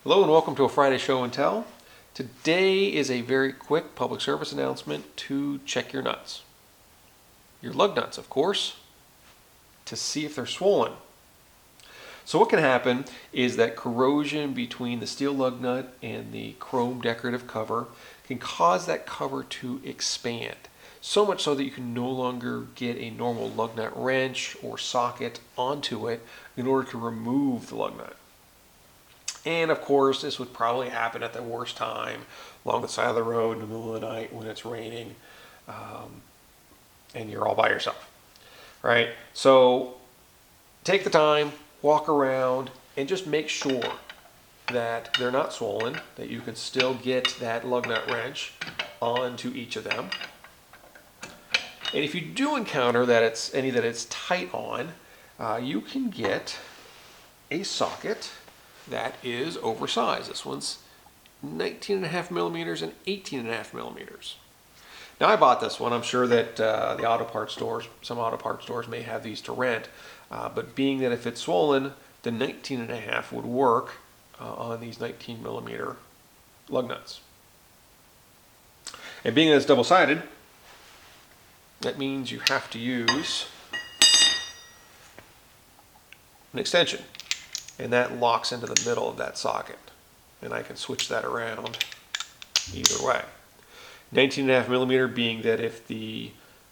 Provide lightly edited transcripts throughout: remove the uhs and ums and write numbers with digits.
Hello and welcome to a Friday Show and Tell. Today is a very quick public service announcement to check your nuts. Your lug nuts, of course, to see if they're swollen. So what can happen is that corrosion between the steel lug nut and the chrome decorative cover can cause that cover to expand. So much so that you can no longer get a normal lug nut wrench or socket onto it in order to remove the lug nut. And of course, this would probably happen at the worst time, along the side of the road in the middle of the night when it's raining, and you're all by yourself, right? So take the time, walk around, and just make sure that they're not swollen, that you can still get that lug nut wrench onto each of them. And if you do encounter that it's tight on, you can get a socket that is oversized. This one's 19.5 millimeters and 18.5 millimeters. Now I bought this one. I'm sure that some auto parts stores may have these to rent, but being that if it's swollen, the 19.5 would work on these 19 millimeter lug nuts. And being that it's double-sided, that means you have to use an extension, and that locks into the middle of that socket, and I can switch that around either way. 19.5 millimeter being that if the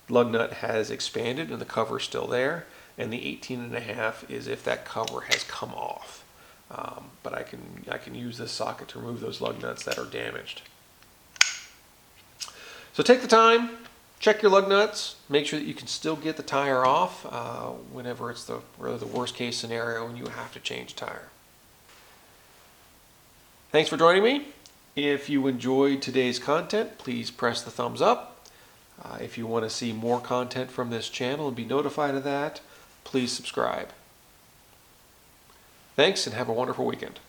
lug nut has expanded and the cover is still there, and the 18.5 is if that cover has come off. But I can use this socket to remove those lug nuts that are damaged. So take the time, check your lug nuts, make sure that you can still get the tire off whenever it's the worst case scenario and you have to change a tire. Thanks for joining me. If you enjoyed today's content, please press the thumbs up. If you want to see more content from this channel and be notified of that, please subscribe. Thanks and have a wonderful weekend.